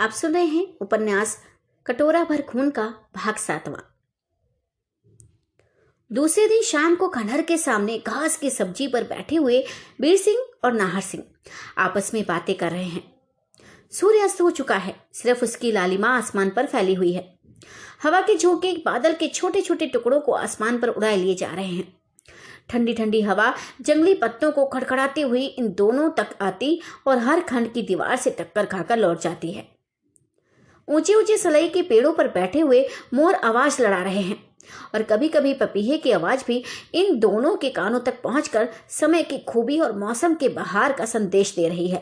आप सुन रहे हैं उपन्यास कटोरा भर खून का भाग 7वां। दूसरे दिन शाम को खंडहर के सामने घास की सब्जी पर बैठे हुए बीर सिंह और नाहर सिंह आपस में बातें कर रहे हैं। सूर्य अस्त हो चुका है, सिर्फ उसकी लालिमा आसमान पर फैली हुई है। हवा के झोंके बादल के छोटे छोटे टुकड़ों को आसमान पर उड़ाए लिए जा रहे हैं। ठंडी ठंडी हवा जंगली पत्तों को खड़खड़ाते हुए इन दोनों तक आती और हर खंड की दीवार से टक्कर खाकर लौट जाती है। ऊंचे ऊंचे सलाई के पेड़ों पर बैठे हुए मोर आवाज लड़ा रहे हैं और कभी कभी पपीहे की आवाज भी इन दोनों के कानों तक पहुंचकर समय की खूबी और मौसम के बहार का संदेश दे रही है।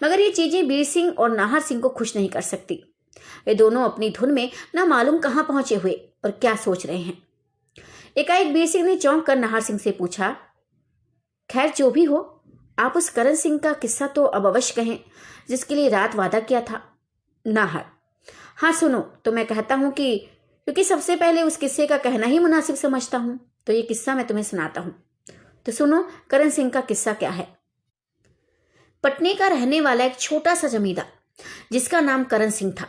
मगर ये चीजें बीर सिंह और नाहर सिंह को खुश नहीं कर सकती। वे दोनों अपनी धुन में न मालूम कहां पहुंचे हुए और क्या सोच रहे हैं। एकाएक बीर सिंह ने चौंक कर नाहर सिंह से पूछा, खैर जो भी हो, आप उस करण सिंह का किस्सा तो अब अवश्य कहें जिसके लिए रात वादा किया था। नाहर, हाँ सुनो, तो मैं कहता हूं कि क्योंकि सबसे पहले उस किस्से का कहना ही मुनासिब समझता हूं, तो ये किस्सा मैं तुम्हें सुनाता हूं। तो सुनो, करण सिंह का किस्सा क्या है। पटने का रहने वाला एक छोटा सा जमींदार जिसका नाम करण सिंह था,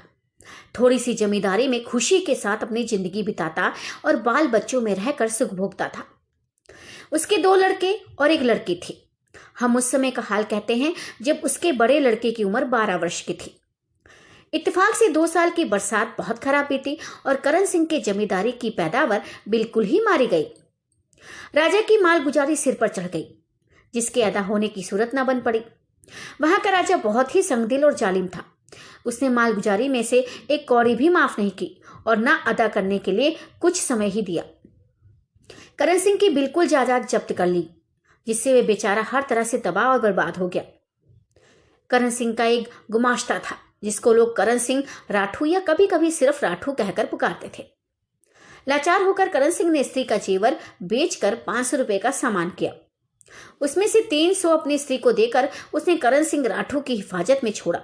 थोड़ी सी जमींदारी में खुशी के साथ अपनी जिंदगी बिताता और बाल बच्चों में रहकर सुख भोगता था। उसके 2 लड़के और 1 लड़की थी। हम उस समय का हाल कहते हैं जब उसके बड़े लड़के की उम्र 12 वर्ष की थी। इत्तेफाक से 2 साल की बरसात बहुत खराब बीती और करण सिंह के जमींदारी की पैदावार बिल्कुल ही मारी गई। राजा की मालगुजारी सिर पर चढ़ गई, जिसके अदा होने की सूरत न बन पड़ी। वहां का राजा बहुत ही संगदिल और जालिम था। उसने मालगुजारी में से 1 कौड़ी भी माफ नहीं की और न अदा करने के लिए कुछ समय ही दिया। करण सिंह की बिल्कुल जायदाद जब्त कर ली, जिससे वे बेचारा हर तरह से तबाह और बर्बाद हो गया। करण सिंह का एक गुमाश्ता था जिसको लोग करण सिंह राठू या कभी कभी सिर्फ राठू कहकर पुकारते थे। लाचार होकर करण सिंह ने स्त्री का जेवर बेचकर 500 रुपए का सामान किया। उसमें से 300 अपनी स्त्री को देकर उसने करण सिंह राठू की हिफाजत में छोड़ा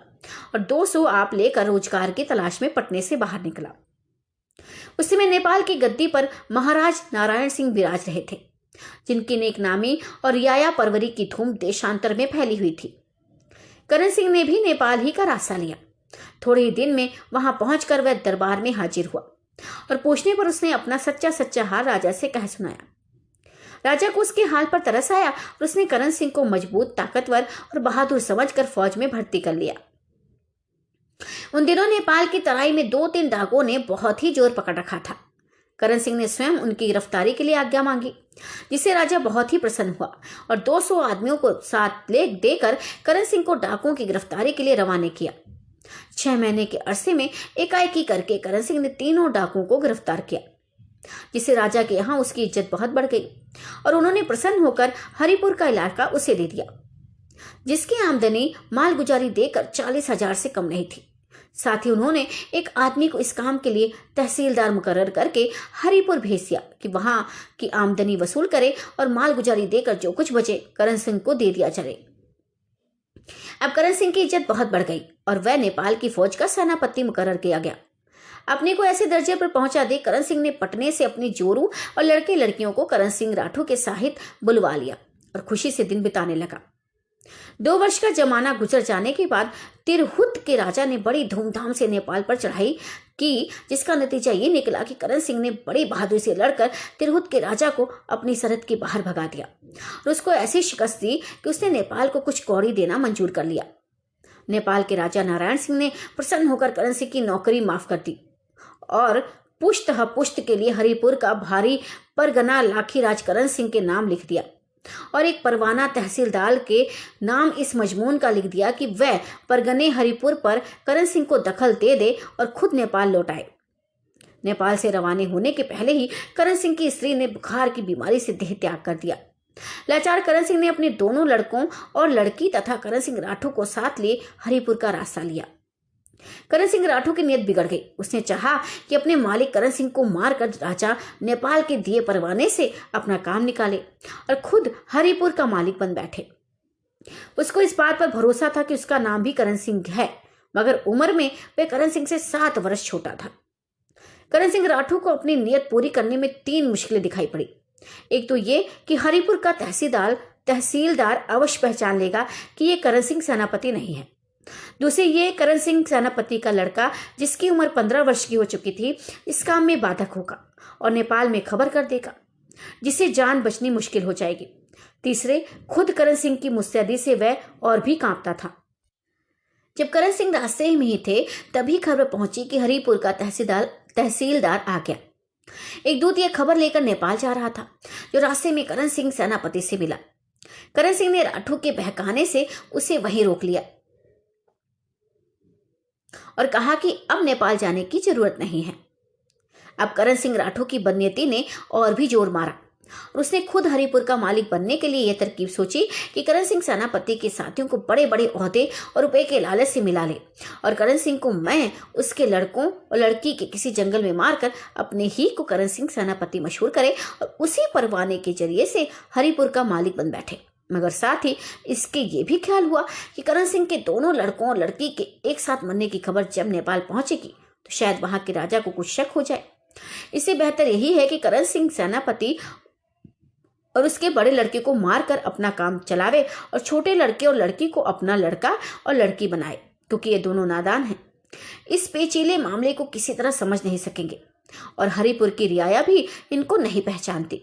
और 200 आप लेकर रोजगार की तलाश में पटने से बाहर निकला। उस समय नेपाल की गद्दी पर महाराज नारायण सिंह विराज रहे थे, जिनकी नेकनामी और याया परवरी की धूम देशांतर में फैली हुई थी। करण सिंह ने भी नेपाल ही का रास्ता लिया। थोड़े ही दिन में वहां पहुंचकर वह दरबार में हाजिर हुआ और पूछने पर उसने अपना सच्चा सच्चा हाल राजा से कह सुनाया। राजा को उसके हाल पर तरस आया और उसने करण सिंह को मजबूत, ताकतवर और बहादुर समझकर फौज में भर्ती कर लिया। उन दिनों नेपाल की तराई में 2-3 डाकुओं ने बहुत ही जोर पकड़ रखा था। करण सिंह ने स्वयं उनकी गिरफ्तारी के लिए आज्ञा मांगी, जिससे राजा बहुत ही प्रसन्न हुआ और 200 आदमियों को साथ ले देकर करण सिंह को डाकुओं की गिरफ्तारी के लिए रवाना किया। 6 महीने के अरसे में एकाएकी करके करण सिंह ने तीनों डाकुओं को गिरफ्तार किया, जिससे राजा के यहाँ उसकी इज्जत बहुत बढ़ गई और उन्होंने प्रसन्न होकर हरिपुर का इलाका उसे दे दिया, जिसकी आमदनी मालगुजारी देकर 40,000 से कम नहीं थी। साथ ही उन्होंने एक आदमी को इस काम के लिए तहसीलदार मुकर्रर करके हरिपुर भेज दिया कि वहां की आमदनी वसूल करे और मालगुजारी देकर जो कुछ बचे करण सिंह को दे दिया जाए। अब करण सिंह की इज्जत बहुत बढ़ गई और वह नेपाल की फौज का सेनापति मुकर्रर किया गया। अपने को ऐसे दर्जे पर पहुंचा दे करण सिंह ने पटने से अपनी जोरू और लड़के लड़कियों को करण सिंह राठू के साहित बुलवा लिया और खुशी से दिन बिताने लगा। 2 वर्ष का जमाना गुजर जाने के बाद तिरहुत के राजा ने बड़ी धूमधाम से नेपाल पर चढ़ाई की, जिसका नतीजा ये निकला कि करण सिंह ने बड़ी बहादुरी से लड़कर तिरहुत के राजा को अपनी सरहद के बाहर भगा दिया और उसको ऐसी शिकस्त दी कि उसने नेपाल को कुछ कौड़ी देना मंजूर कर लिया। नेपाल के राजा नारायण सिंह ने प्रसन्न होकर करण सिंह की नौकरी माफ कर दी और पुष्ट के लिए हरिपुर का भारी परगना लाखीराज करण सिंह के नाम लिख दिया और एक परवाना तहसीलदार के नाम इस मजमून का लिख दिया कि वह परगने हरिपुर पर करण सिंह को दखल दे दे और खुद नेपाल लौट आए। नेपाल से रवाने होने के पहले ही करण सिंह की स्त्री ने बुखार की बीमारी से देह त्याग कर दिया। लाचार करण सिंह ने अपने दोनों लड़कों और लड़की तथा करण सिंह राठू को साथ लिए हरिपुर का रास्ता लिया। करण सिंह राठू की नीयत बिगड़ गई। उसने चाहा कि अपने मालिक करण सिंह को मारकर राजा नेपाल के दिए परवाने से अपना काम निकाले और खुद हरिपुर का मालिक बन बैठे। उसको इस बात पर भरोसा था कि उसका नाम भी करण सिंह है, मगर उम्र में वह करण सिंह से 7 वर्ष छोटा था। करण सिंह राठू को अपनी नीयत पूरी करने में 3 मुश्किलें दिखाई पड़ी। एक तो ये कि हरिपुर का तहसीलदार अवश्य पहचान लेगा कि ये करण सिंह सेनापति नहीं है। दूसरी ये करण सिंह सेनापति का लड़का जिसकी उम्र 15 वर्ष की हो चुकी थी इस काम में बाधक होगा और नेपाल में खबर कर देगा, जिससे जान बचनी मुश्किल हो जाएगी। तीसरे, खुद करण सिंह की मुस्तैदी से वह और भी कांपता था। जब करण सिंह रास्ते में ही थे तभी खबर पहुंची कि हरिपुर का तहसीलदार आ गया। एक दूत यह खबर लेकर नेपाल जा रहा था, जो रास्ते में करण सिंह सेनापति से मिला। करण सिंह ने राठौर के बहकाने से उसे वहीं रोक लिया और कहा कि अब नेपाल जाने की जरूरत नहीं है। अब करण सिंह राठौर की बदनीयती ने और भी जोर मारा और उसने खुद हरिपुर का मालिक बनने के लिए यह तरकीब सोची कि करण सिंह सेनापति के साथियों को बड़े बड़े ओहदे और रुपए के लालच से मिला ले और करण सिंह को मैं उसके लड़कों और लड़की के किसी जंगल में मारकर अपने ही को करण सिंह सेनापति मशहूर करे और उसी परवाने के जरिए से हरिपुर का मालिक बन बैठे। मगर साथ ही इसके ये भी ख्याल हुआ कि करण सिंह के दोनों लड़कों और लड़की के एक साथ मरने की खबर जब नेपाल पहुंचेगी तो शायद वहां के राजा को कुछ शक हो जाए। इससे बेहतर यही है कि करण सिंह सेनापति और उसके बड़े लड़के को मारकर अपना काम चलावे और छोटे लड़के और लड़की को अपना लड़का और लड़की बनाए, क्योंकि ये दोनों नादान हैं। इस पेचीले मामले को किसी तरह समझ नहीं सकेंगे और हरिपुर की रियाया भी इनको नहीं पहचानती।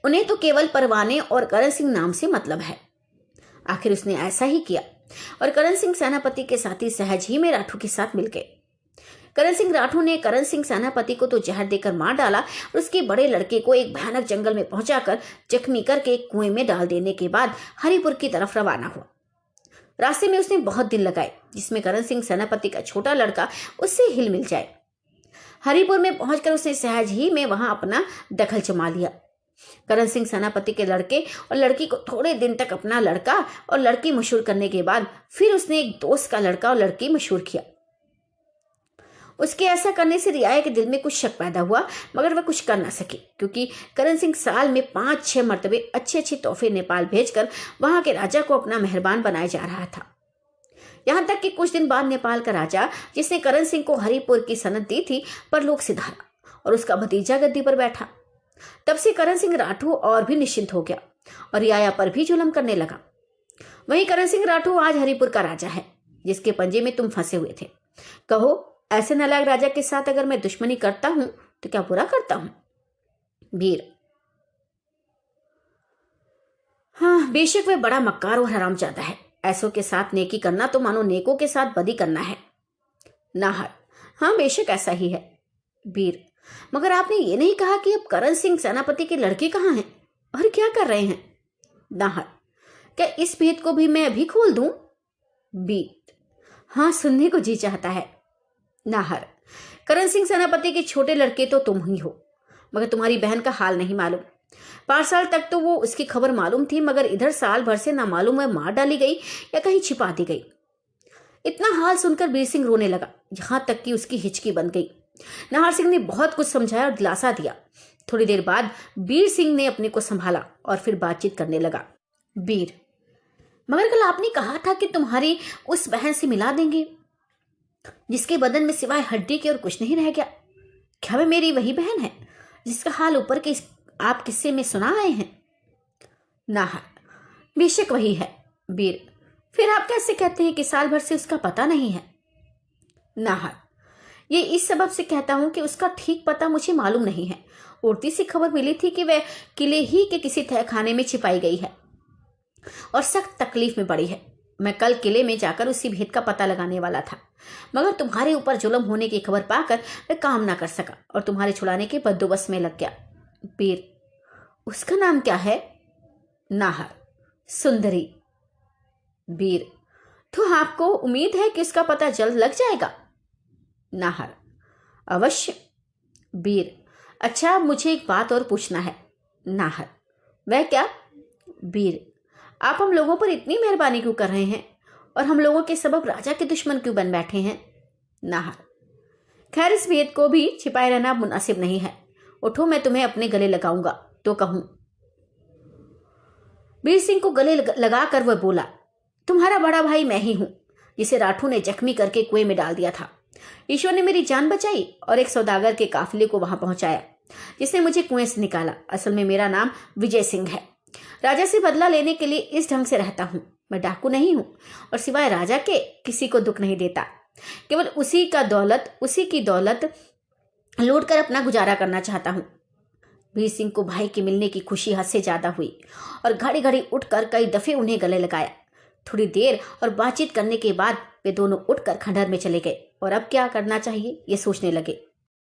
उन्हें तो केवल परवाने और करण सिंह नाम से मतलब है। आखिर उसने ऐसा ही किया और करण सिंह सेनापति के साथी सहज ही में राठौर के साथ मिल गए। करण सिंह राठौर ने करण सिंह सेनापति को तो जहर देकर मार डाला और उसके बड़े लड़के को एक भयानक जंगल में पहुंचाकर जख्मी करके एक कुएं में डाल देने के बाद हरिपुर की तरफ रवाना हुआ। रास्ते में उसने बहुत दिन लगाए जिसमें करण सिंह सेनापति का छोटा लड़का उससे हिल मिल जाए। हरिपुर में पहुंचकर उसने सहज ही में वहां अपना दखल जमा लिया। करण सिंह सेनापति के लड़के और लड़की को थोड़े दिन तक अपना लड़का और लड़की मशहूर करने के बाद फिर उसने एक दोस्त का लड़का और लड़की मशहूर किया। उसके ऐसा करने से रियाया के दिल में कुछ शक पैदा हुआ, मगर वह कुछ कर ना सकी, क्योंकि करण सिंह साल में 5-6 मरतबे अच्छे तोहफे नेपाल भेजकर वहां के राजा को अपना मेहरबान बनाया जा रहा था। यहां तक कि कुछ दिन बाद नेपाल का राजा, जिसने करण सिंह को हरिपुर की सनद दी थी, परलोक सिधारा और उसका भतीजा गद्दी पर बैठा। तब से करण सिंह राठौर और भी निश्चिंत हो गया और रियाया पर भी जुल्म करने लगा। वहीं करण सिंह राठौर आज हरिपुर का राजा है, जिसके पंजे में तुम फंसे हुए थे। कहो, ऐसे नालायक राजा के साथ अगर मैं दुश्मनी करता हूं तो क्या बुरा करता हूं? वीर: हाँ, बेशक वह बड़ा मक्कार और हरामजादा है। ऐसों के साथ नेकी करना तो मानो नेकों के साथ बदी करना है। नाहर: हाँ, बेशक ऐसा ही है। वीर: मगर आपने ये नहीं कहा कि अब करण सिंह सेनापति के लड़के कहाँ हैं और क्या कर रहे हैं? नाहर: क्या इस भेद को भी मैं अभी खोल दूं? वीर: हाँ, सुनने को जी चाहता है। नाहर: करण सिंह सेनापति के छोटे लड़के तो तुम ही हो, मगर तुम्हारी बहन का हाल नहीं मालूम। 5 साल तक तो वो उसकी खबर मालूम थी, मगर इधर साल भर से ना मालूम है मार डाली गई या कहीं छिपा दी गई। इतना हाल सुनकर बीर सिंह रोने लगा, यहां तक कि उसकी हिचकी बन गई। नाहर सिंह ने बहुत कुछ समझाया और दिलासा दिया। थोड़ी देर बाद बीर सिंह ने अपने को संभाला और फिर बातचीत करने लगा। वीर: मगर कल आपने कहा था कि तुम्हारी उस बहन से मिला देंगे जिसके बदन में सिवाय हड्डी के और कुछ नहीं रह गया। क्या वह मेरी वही बहन है जिसका हाल ऊपर के आप किस्से में सुना आए हैं? नाहर: बेशक वही है। वीर: फिर आप कैसे कहते हैं कि साल भर से उसका पता नहीं है? नाहर: ये इस सबब से कहता हूं कि उसका ठीक पता मुझे मालूम नहीं है। उड़ती सी खबर मिली थी कि वह किले ही के किसी तहखाने में छिपाई गई है और सख्त तकलीफ में पड़ी है। मैं कल किले में जाकर उसी भेद का पता लगाने वाला था, मगर तुम्हारे ऊपर जुल्म होने की खबर पाकर मैं काम ना कर सका और तुम्हारे छुड़ाने के बंदोबस्त में लग गया। वीर: उसका नाम क्या है? नाहर: सुंदरी। वीर: तो आपको उम्मीद है कि उसका पता जल्द लग जाएगा? नाहर: अवश्य। वीर: अच्छा, मुझे एक बात और पूछना है। नाहर: वह क्या? वीर: आप हम लोगों पर इतनी मेहरबानी क्यों कर रहे हैं और हम लोगों के सबब राजा के दुश्मन क्यों बन बैठे हैं? नाहर: खैर, इस भेद को भी छिपाए रहना मुनासिब नहीं है। उठो, मैं तुम्हें अपने गले लगाऊंगा तो कहूं। बीर सिंह को गले लगाकर वह बोला, तुम्हारा बड़ा भाई मैं ही हूं, जिसे राठौर ने जख्मी करके कुएं में डाल दिया था। ईश्वर ने मेरी जान बचाई और एक सौदागर के काफिले को वहां पहुंचाया, जिसने मुझे कुएं से निकाला। असल में मेरा नाम विजय सिंह है। राजा से बदला लेने के लिए इस ढंग से रहता हूं। मैं डाकू नहीं हूं और सिवाय राजा के किसी को दुख नहीं देता। केवल उसी की दौलत लूट कर अपना गुजारा करना चाहता हूं। वीर सिंह को भाई के मिलने की खुशी हद से ज्यादा हुई और घड़ी घड़ी उठकर कई दफे उन्हें गले लगाया। थोड़ी देर और बातचीत करने के बाद वे दोनों उठकर खंडहर में चले गए और अब क्या करना चाहिए ये सोचने लगे।